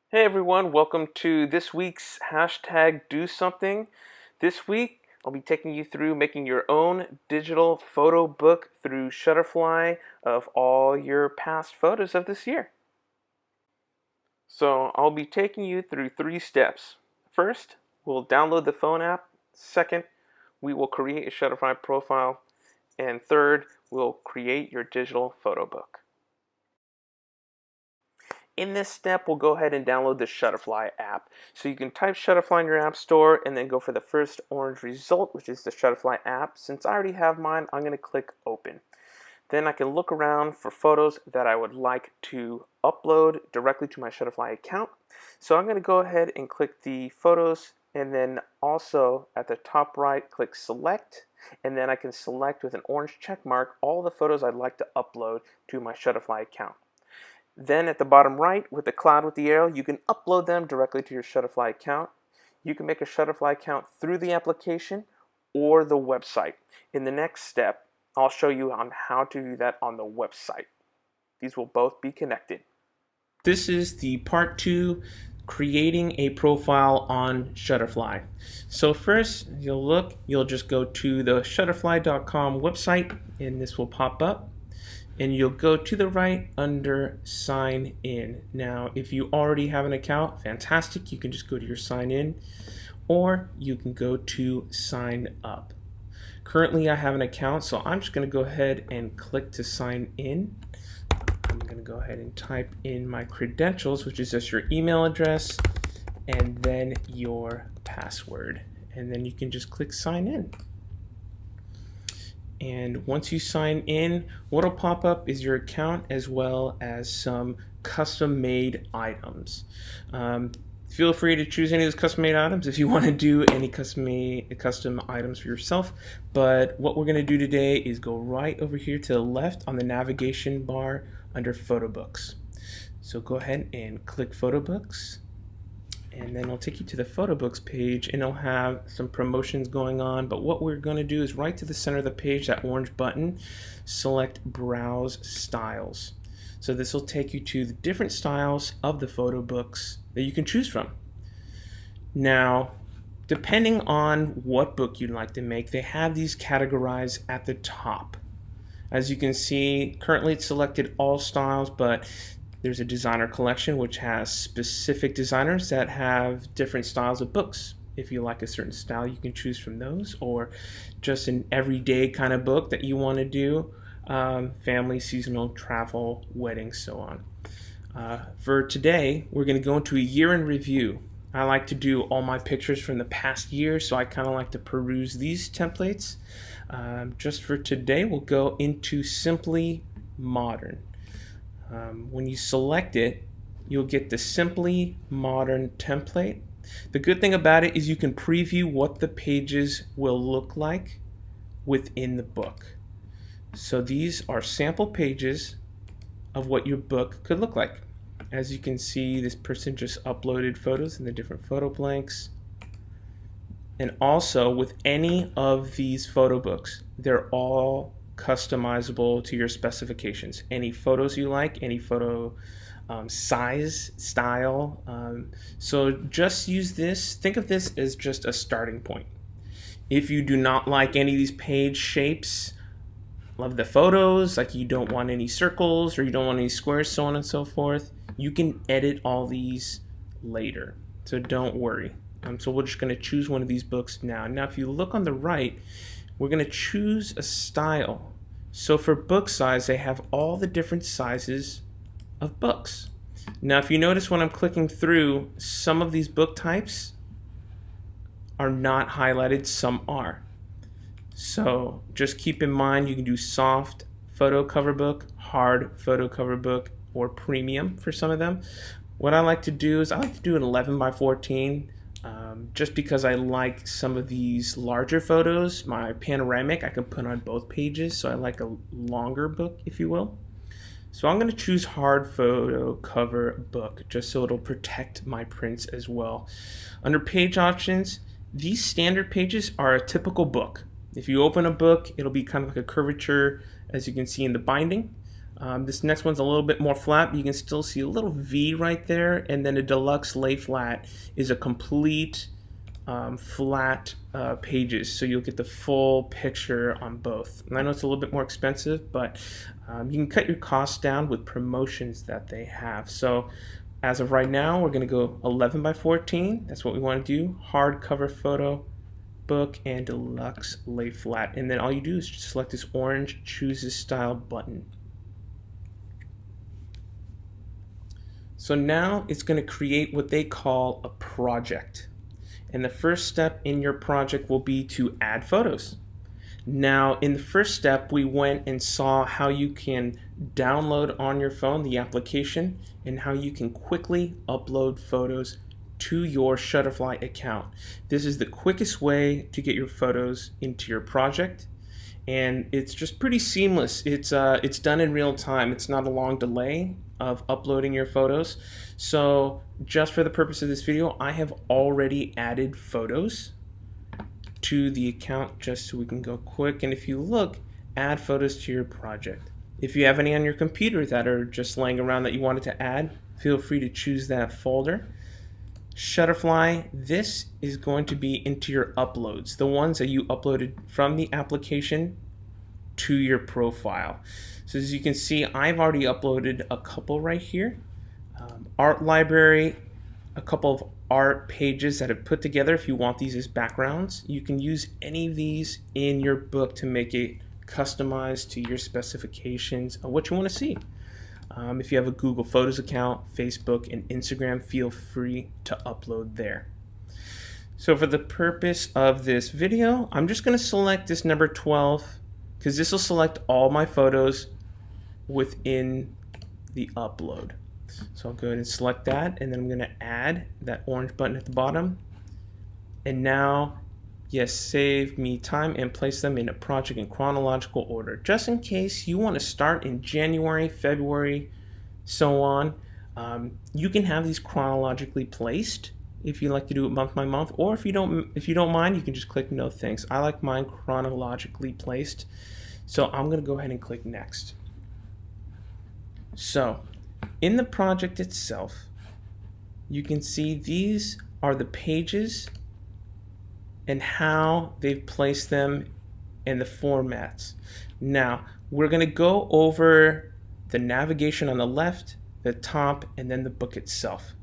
Hey everyone, welcome to this week's hashtag Do Something. This week I'll be taking you through making your own digital photo book through Shutterfly of all your past photos of this year. So I'll be taking you through 3 steps. First, we'll download the phone app. Second, we will create a Shutterfly profile. And third, we'll create your digital photo book. In this step, we'll go ahead and download the Shutterfly app. So you can type Shutterfly in your app store and then go for the first orange result, which is the Shutterfly app. Since I already have mine, I'm going to click open. Then I can look around for photos that I would like to upload directly to my Shutterfly account. So I'm going to go ahead and click the photos, and then also at the top right, click select, and then I can select with an orange check mark all the photos I'd like to upload to my Shutterfly account. Then at the bottom right, with the cloud with the arrow, you can upload them directly to your Shutterfly account. You can make a Shutterfly account through the application or the website. In the next step, I'll show you on how to do that on the website. These will both be connected. This is the part 2, creating a profile on Shutterfly. So first, you'll just go to the shutterfly.com website, and this will pop up. And you'll go to the right under sign in. Now, if you already have an account, fantastic. You can just go to your sign in, or you can go to sign up. Currently, I have an account, so I'm just going to go ahead and click to sign in. I'm going to go ahead and type in my credentials, which is just your email address and then your password. And then you can just click sign in. And once you sign in, what'll pop up is your account as well as some custom-made items. Feel free to choose any of those custom-made items if you want to do any custom items for yourself. But what we're going to do today is go right over here to the left on the navigation bar under Photo Books. So go ahead and click Photo Books. And then it'll take you to the photo books page, and it'll have some promotions going on. But what we're going to do is right to the center of the page, that orange button, select Browse Styles. So this will take you to the different styles of the photo books that you can choose from. Now, depending on what book you'd like to make, they have these categorized at the top. As you can see, currently it's selected all styles, but there's a designer collection which has specific designers that have different styles of books. If you like a certain style, you can choose from those, or just an everyday kind of book that you want to do, family, seasonal, travel, weddings, so on. For today, we're going to go into a year in review. I like to do all my pictures from the past year, so I kind of like to peruse these templates. Just for today, we'll go into Simply Modern. When you select it, you'll get the Simply Modern template. The good thing about it is you can preview what the pages will look like within the book. So these are sample pages of what your book could look like. As you can see, this person just uploaded photos in the different photo blanks. And also with any of these photo books, they're all customizable to your specifications. Any photos you like, any photo size, style. So just use this. Think of this as just a starting point. If you do not like any of these page shapes, love the photos, like you don't want any circles or you don't want any squares, so on and so forth, you can edit all these later. So don't worry. So we're just going to choose one of these books now. Now, if you look on the right, we're going to choose a style. So for book size, they have all the different sizes of books. Now, if you notice when I'm clicking through, some of these book types are not highlighted, some are. So just keep in mind you can do soft photo cover book, hard photo cover book, or premium for some of them. What I like to do is I like to do an 11 by 14. Just because I like some of these larger photos. My panoramic I can put on both pages, so I like a longer book, if you will. So I'm going to choose hard photo cover book, just so it'll protect my prints as well. Under page options, these standard pages are a typical book. If you open a book, it'll be kind of like a curvature, as you can see in the binding. This next one's a little bit more flat, but you can still see a little V right there, and then a deluxe lay flat is a complete flat pages, so you'll get the full picture on both. And I know it's a little bit more expensive, but you can cut your costs down with promotions that they have. So as of right now, we're going to go 11 by 14. That's what we want to do. Hardcover photo book and deluxe lay flat. And then all you do is just select this orange choose this style button. So now it's going to create what they call a project. And the first step in your project will be to add photos. Now, in the first step, we went and saw how you can download on your phone the application and how you can quickly upload photos to your Shutterfly account. This is the quickest way to get your photos into your project, and it's just pretty seamless. It's done in real time. It's not a long delay of uploading your photos. So just for the purpose of this video, I have already added photos to the account just so we can go quick. And if you look, add photos to your project. If you have any on your computer that are just laying around that you wanted to add, feel free to choose that folder. Shutterfly, this is going to be into your uploads, the ones that you uploaded from the application to your profile. So as you can see, I've already uploaded a couple right here. Art library, a couple of art pages that I've put together. If you want these as backgrounds, you can use any of these in your book to make it customized to your specifications of what you want to see. If you have a Google Photos account, Facebook, and Instagram, feel free to upload there. So for the purpose of this video, I'm just going to select this number 12 because this will select all my photos within the upload. So I'll go ahead and select that, and then I'm going to add that orange button at the bottom. And now, yes, save me time and place them in a project in chronological order. Just in case you want to start in January, February, so on, you can have these chronologically placed if you like to do it month by month, or if you don't mind, you can just click no thanks. I like mine chronologically placed, so I'm going to go ahead and click next. So in the project itself, you can see these are the pages and how they've placed them in the formats. Now, we're going to go over the navigation on the left, the top, and then the book itself.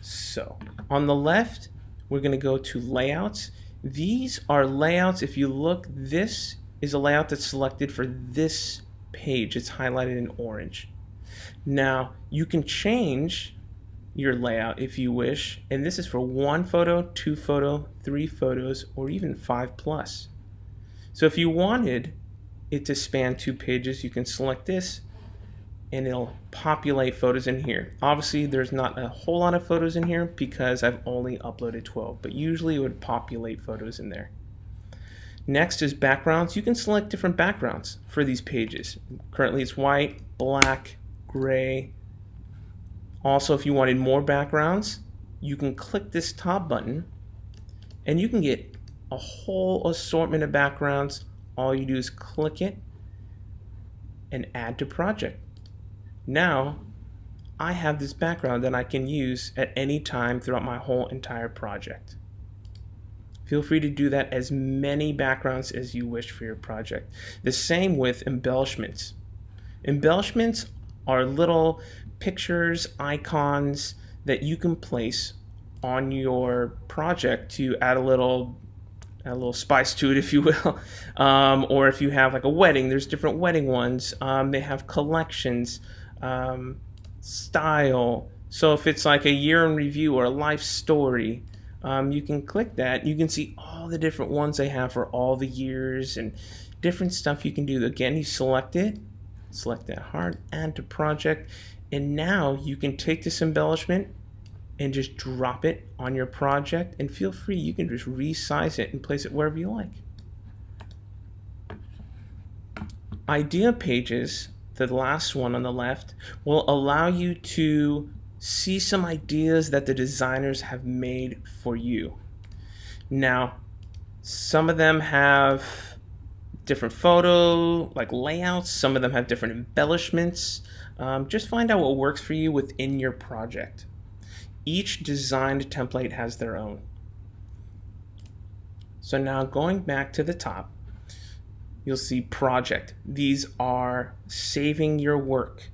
So on the left, we're going to go to layouts. These are layouts. If you look, this is a layout that's selected for this page. It's highlighted in orange. Now, you can change your layout if you wish, and this is for 1 photo, 2 photo, 3 photos, or even 5+. So if you wanted it to span 2 pages, you can select this and it'll populate photos in here. Obviously there's not a whole lot of photos in here because I've only uploaded 12, but usually it would populate photos in there. Next is backgrounds. You can select different backgrounds for these pages. Currently it's white, black, gray. Also, if you wanted more backgrounds, you can click this top button and you can get a whole assortment of backgrounds. All you do is click it and add to project. Now I have this background that I can use at any time throughout my whole entire project. Feel free to do that as many backgrounds as you wish for your project. The same with embellishments. Embellishments are little pictures, icons that you can place on your project to add a little spice to it, if you will. Or if you have like a wedding, there's different wedding ones. They have collections, style. So if it's like a year in review or a life story, you can click that. You can see all the different ones they have for all the years and different stuff you can do. Again, you select it, select that hard, add to project, and now you can take this embellishment and just drop it on your project, and feel free, you can just resize it and place it wherever you like. Idea pages, the last one on the left, will allow you to see some ideas that the designers have made for you. Now, some of them have different photo like layouts. Some of them have different embellishments. Just find out what works for you within your project. Each designed template has their own. So now going back to the top, you'll see project. These are saving your work.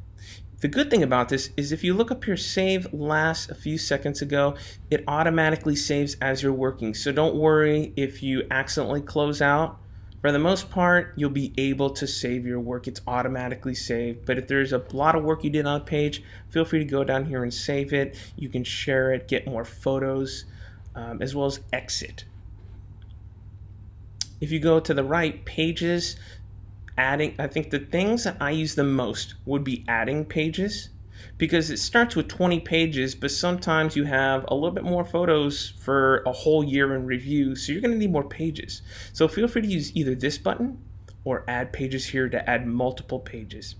The good thing about this is if you look up here, save last a few seconds ago, it automatically saves as you're working. So don't worry if you accidentally close out. For the most part, you'll be able to save your work. It's automatically saved. But if there's a lot of work you did on a page, feel free to go down here and save it. You can share it, get more photos, as well as exit. If you go to the right, pages, adding, I think the things that I use the most would be adding pages, because it starts with 20 pages, but sometimes you have a little bit more photos for a whole year in review, so you're going to need more pages. So feel free to use either this button or add pages here to add multiple pages.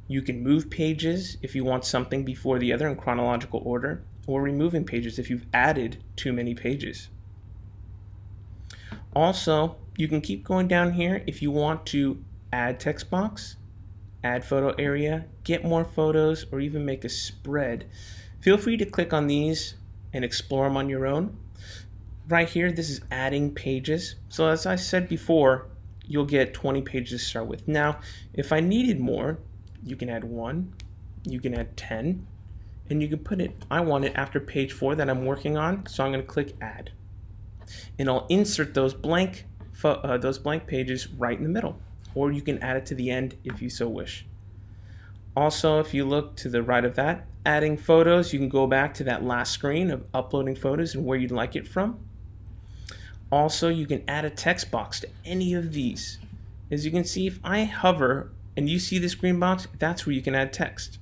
You can move pages if you want something before the other in chronological order, or removing pages if you've added too many pages. Also, you can keep going down here if you want to add text box, add photo area, get more photos, or even make a spread. Feel free to click on these and explore them on your own. Right here, this is adding pages. So as I said before, you'll get 20 pages to start with. Now, if I needed more, you can add 1, you can add 10, and you can put it, I want it after page 4 that I'm working on, so I'm going to click add. And I'll insert those blank pages right in the middle, or you can add it to the end if you so wish. Also, if you look to the right of that, adding photos, you can go back to that last screen of uploading photos and where you'd like it from. Also, you can add a text box to any of these. As you can see, if I hover and you see this green box, that's where you can add text.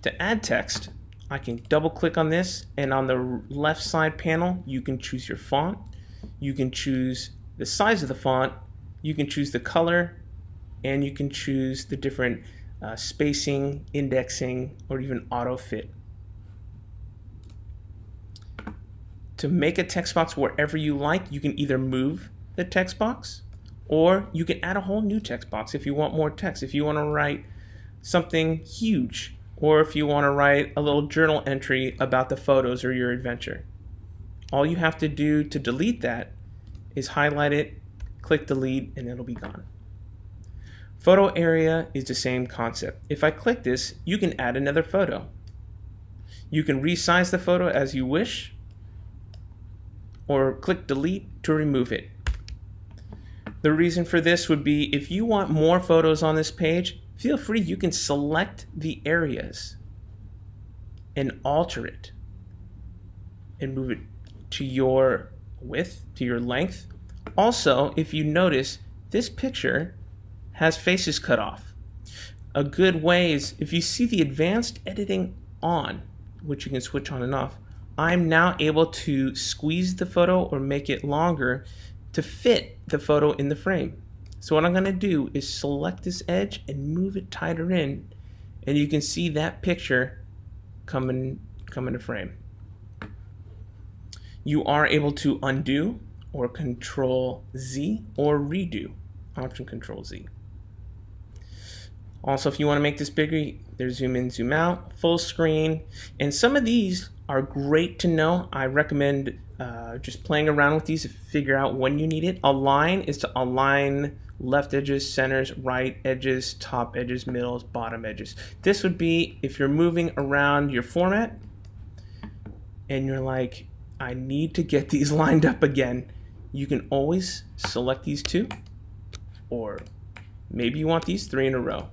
To add text, I can double click on this, and on the left side panel, you can choose your font, you can choose the size of the font, you can choose the color, and you can choose the different spacing, indexing, or even auto fit. To make a text box wherever you like, you can either move the text box, or you can add a whole new text box if you want more text. If you want to write something huge, or if you want to write a little journal entry about the photos or your adventure. All you have to do to delete that is highlight it, click delete, and it'll be gone. Photo area is the same concept. If I click this, you can add another photo. You can resize the photo as you wish, or click delete to remove it. The reason for this would be if you want more photos on this page, feel free, you can select the areas and alter it and move it to your width, to your length. Also, if you notice, this picture has faces cut off. A good way is if you see the advanced editing on, which you can switch on and off, I'm now able to squeeze the photo or make it longer to fit the photo in the frame. So what I'm going to do is select this edge and move it tighter in, and you can see that picture come into frame. You are able to undo or Control Z or redo, Option Control Z. Also, if you want to make this bigger, there's zoom in, zoom out, full screen, and some of these are great to know. I recommend just playing around with these to figure out when you need it. Align is to align left edges, centers, right edges, top edges, middles, bottom edges. This would be if you're moving around your format and you're like, I need to get these lined up again. You can always select these two, or maybe you want these 3 in a row.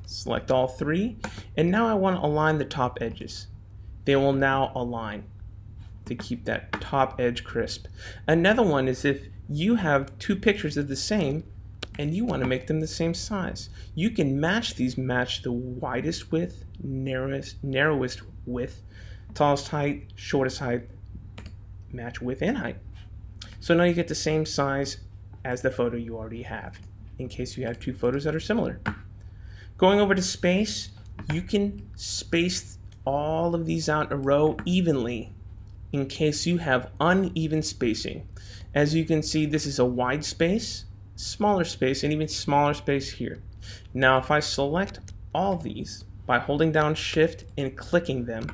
Select all 3, and now I want to align the top edges. They will now align to keep that top edge crisp. Another one is if you have 2 pictures of the same and you want to make them the same size. You can match these, match the widest width, narrowest width, tallest height, shortest height, match width and height. So now you get the same size as the photo you already have, in case you have 2 photos that are similar. Going over to space, you can space all of these out in a row evenly in case you have uneven spacing. As you can see, this is a wide space, smaller space, and even smaller space here. Now if I select all these by holding down Shift and clicking them,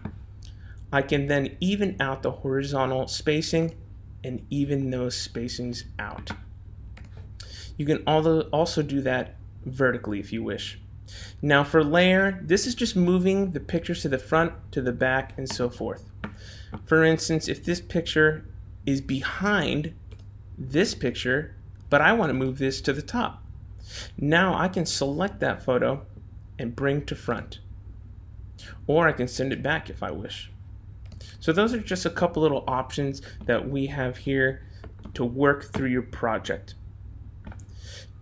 I can then even out the horizontal spacing and even those spacings out. You can also do that vertically if you wish. Now for layer, this is just moving the pictures to the front, to the back, and so forth. For instance, if this picture is behind this picture, but I want to move this to the top, now I can select that photo and bring to front, or I can send it back if I wish. So those are just a couple little options that we have here to work through your project.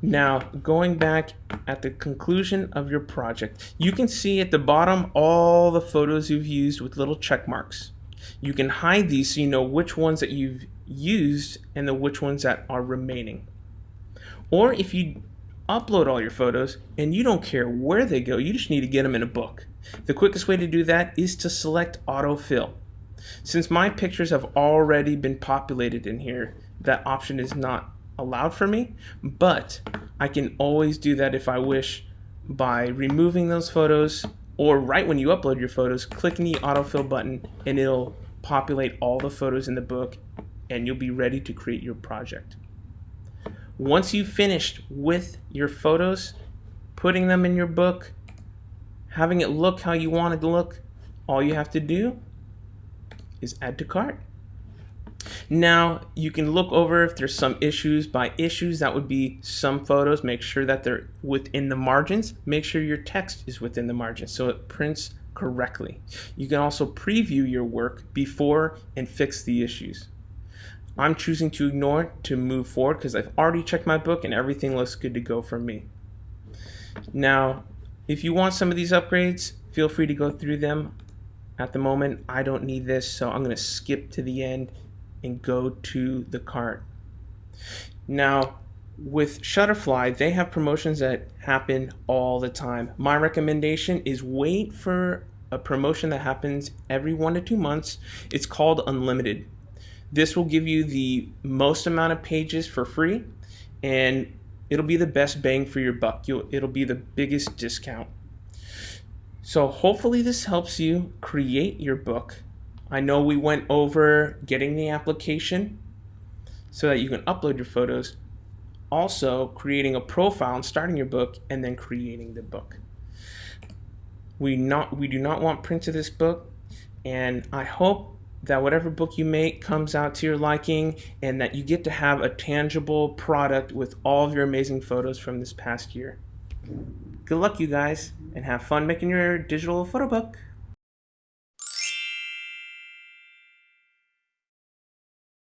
Now, going back at the conclusion of your project, you can see at the bottom all the photos you've used with little check marks. You can hide these so you know which ones that you've used and which ones that are remaining. Or if you upload all your photos and you don't care where they go, you just need to get them in a book. The quickest way to do that is to select autofill. Since my pictures have already been populated in here, that option is not allowed for me, but I can always do that if I wish by removing those photos, or right when you upload your photos, clicking the autofill button and it'll populate all the photos in the book and you'll be ready to create your project. Once you've finished with your photos, putting them in your book, having it look how you want it to look, all you have to do is add to cart. Now you can look over if there's some issues. By issues, that would be some photos, make sure that they're within the margins, make sure your text is within the margins so it prints correctly. You can also preview your work before and fix the issues. I'm choosing to ignore to move forward because I've already checked my book and everything looks good to go for me. Now, if you want some of these upgrades, feel free to go through them. At the moment, I don't need this, so I'm going to skip to the end and go to the cart. Now, with Shutterfly, they have promotions that happen all the time. My recommendation is wait for a promotion that happens every 1 to 2 months. It's called Unlimited. This will give you the most amount of pages for free, and it'll be the best bang for your buck. It'll be the biggest discount. So hopefully this helps you create your book. I know we went over getting the application so that you can upload your photos, also creating a profile and starting your book, and then creating the book. We do not want prints of this book, and I hope that whatever book you make comes out to your liking and that you get to have a tangible product with all of your amazing photos from this past year. Good luck, you guys, and have fun making your digital photo book.